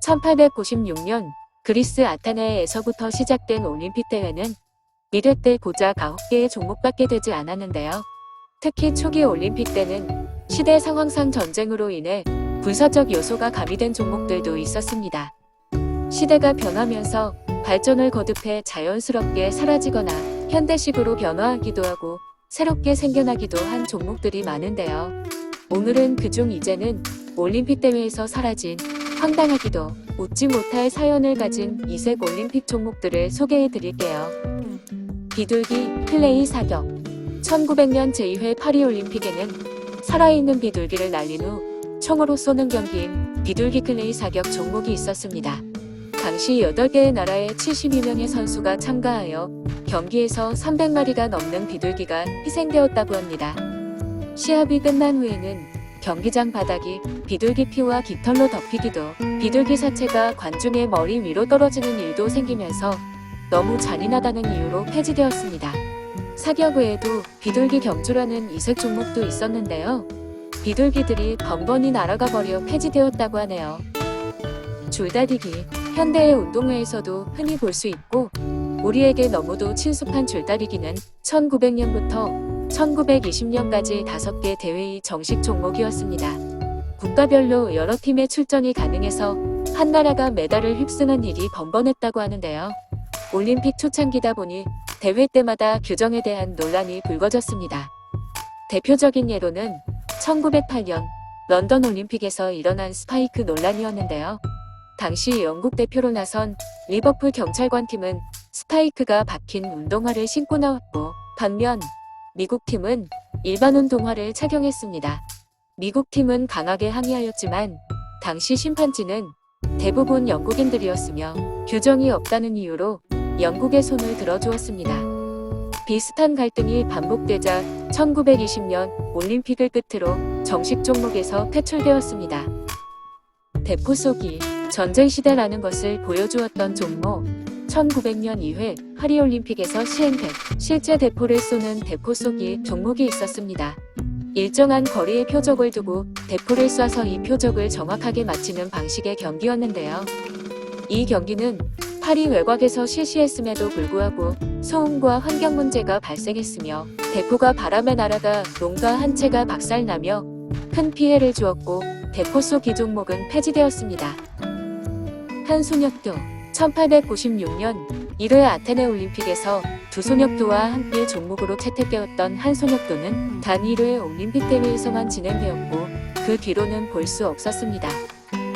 1896년 그리스 아테네에서부터 시작된 올림픽 대회는 1회 때 고작 9개의 종목밖에 되지 않았는데요. 특히 초기 올림픽 때는 시대 상황상 전쟁으로 인해 군사적 요소가 가미된 종목들도 있었습니다. 시대가 변하면서 발전을 거듭해 자연스럽게 사라지거나 현대식으로 변화하기도 하고 새롭게 생겨나기도 한 종목들이 많은데요. 오늘은 그중 이제는 올림픽 대회에서 사라진 황당하기도 웃지 못할 사연을 가진 이색 올림픽 종목들을 소개해 드릴게요. 비둘기, 클레이 사격. 1900년 제2회 파리올림픽에는 살아있는 비둘기를 날린 후 총으로 쏘는 경기인 비둘기 클레이 사격 종목이 있었습니다. 당시 8개의 나라의 72명의 선수가 참가하여 경기에서 300마리가 넘는 비둘기가 희생되었다고 합니다. 시합이 끝난 후에는 경기장 바닥이 비둘기 피와 깃털로 덮이기도, 비둘기 사체가 관중의 머리 위로 떨어지는 일도 생기면서 너무 잔인하다는 이유로 폐지되었습니다. 사격 외에도 비둘기 경주라는 이색 종목도 있었는데요. 비둘기들이 번번이 날아가 버려 폐지되었다고 하네요. 줄다리기. 현대의 운동회에서도 흔히 볼 수 있고 우리에게 너무도 친숙한 줄다리기는 1900년부터 1920년까지 5개 대회의 정식 종목이었습니다. 국가별로 여러 팀의 출전이 가능해서 한 나라가 메달을 휩쓰는 일이 번번했다고 하는데요. 올림픽 초창기다 보니 대회 때마다 규정에 대한 논란이 불거졌습니다. 대표적인 예로는 1908년 런던 올림픽에서 일어난 스파이크 논란이었는데요. 당시 영국 대표로 나선 리버풀 경찰관팀은 스파이크가 박힌 운동화를 신고 나왔고, 반면 미국 팀은 일반 운동화를 착용했습니다. 미국 팀은 강하게 항의하였지만 당시 심판진은 대부분 영국인들이었으며 규정이 없다는 이유로 영국의 손을 들어주었습니다. 비슷한 갈등이 반복되자 1920년 올림픽을 끝으로 정식 종목에서 퇴출되었습니다. 대포 쏘기. 전쟁시대라는 것을 보여주었던 종목. 1900년 2회 파리올림픽에서 시행된 실제 대포를 쏘는 대포 쏘기 종목이 있었습니다. 일정한 거리에 표적을 두고 대포를 쏴서 이 표적을 정확하게 맞히는 방식의 경기였는데요. 이 경기는 파리 외곽에서 실시했음에도 불구하고 소음과 환경 문제가 발생했으며 대포가 바람에 날아가 농가 한 채가 박살나며 큰 피해를 주었고 대포 쏘기 종목은 폐지되었습니다. 한소녀도. 1896년 1회 아테네 올림픽에서 두소녀도와 함께 종목으로 채택되었던 한소녀도는 단 1회 올림픽 대회에서만 진행되었고 그 뒤로는 볼 수 없었습니다.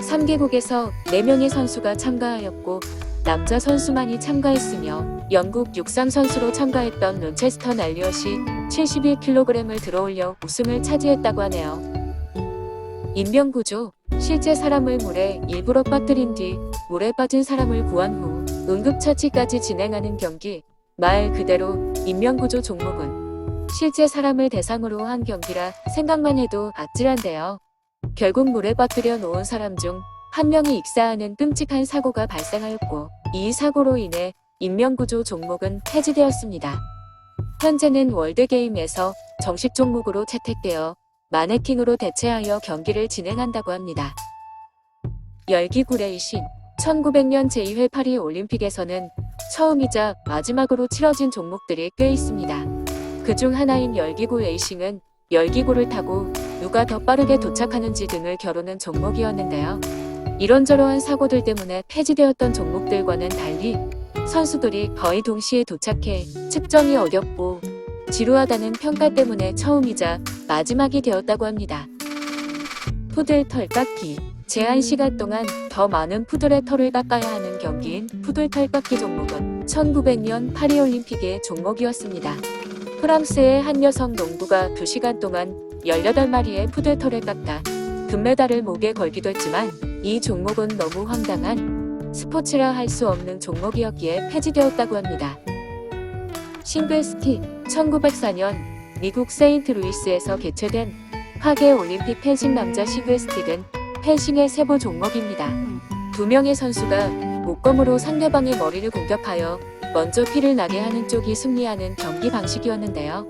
3개국에서 4명의 선수가 참가하였고 남자 선수만이 참가했으며 영국 육상 선수로 참가했던 론체스터 날리엇이 71kg을 들어올려 우승을 차지했다고 하네요. 인명구조. 실제 사람을 물에 일부러 빠뜨린 뒤 물에 빠진 사람을 구한 후 응급처치까지 진행하는 경기. 말 그대로 인명구조 종목은 실제 사람을 대상으로 한 경기라 생각만 해도 아찔한데요. 결국 물에 빠뜨려 놓은 사람 중 한 명이 익사하는 끔찍한 사고가 발생하였고 이 사고로 인해 인명구조 종목은 폐지되었습니다. 현재는 월드게임에서 정식 종목으로 채택되어 마네킹으로 대체하여 경기를 진행한다고 합니다. 열기구 레이싱. 1900년 제2회 파리 올림픽에서는 처음이자 마지막으로 치러진 종목들이 꽤 있습니다. 그중 하나인 열기구 레이싱은 열기구를 타고 누가 더 빠르게 도착하는지 등을 겨루는 종목이었는데요. 이런저러한 사고들 때문에 폐지되었던 종목들과는 달리 선수들이 거의 동시에 도착해 측정이 어렵고 지루하다는 평가 때문에 처음이자 마지막이 되었다고 합니다. 푸들 털 깎기. 제한 시간 동안 더 많은 푸들의 털을 깎아야 하는 경기인 푸들 털 깎기 종목은 1900년 파리올림픽의 종목이었습니다. 프랑스의 한 여성 농부가 2시간 동안 18마리의 푸들 털을 깎아 금메달을 목에 걸기도 했지만 이 종목은 너무 황당한 스포츠라 할 수 없는 종목이었기에 폐지되었다고 합니다. 싱글스키. 1904년 미국 세인트루이스에서 개최된 하계 올림픽 펜싱 남자 싱글스틱은 펜싱의 세부 종목입니다. 2명의 선수가 목검으로 상대방의 머리를 공격하여 먼저 피를 나게 하는 쪽이 승리하는 경기 방식이었는데요.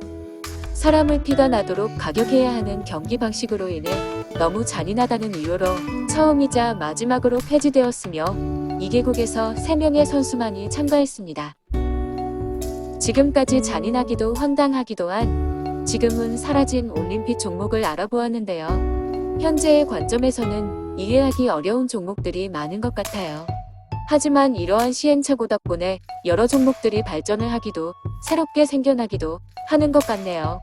사람을 피가 나도록 가격해야 하는 경기 방식으로 인해 너무 잔인하다는 이유로 처음이자 마지막으로 폐지되었으며 2개국에서 3명의 선수만이 참가했습니다. 지금까지 잔인하기도 황당하기도 한 지금은 사라진 올림픽 종목을 알아보았는데요. 현재의 관점에서는 이해하기 어려운 종목들이 많은 것 같아요. 하지만 이러한 시행착오 덕분에 여러 종목들이 발전을 하기도 새롭게 생겨나기도 하는 것 같네요.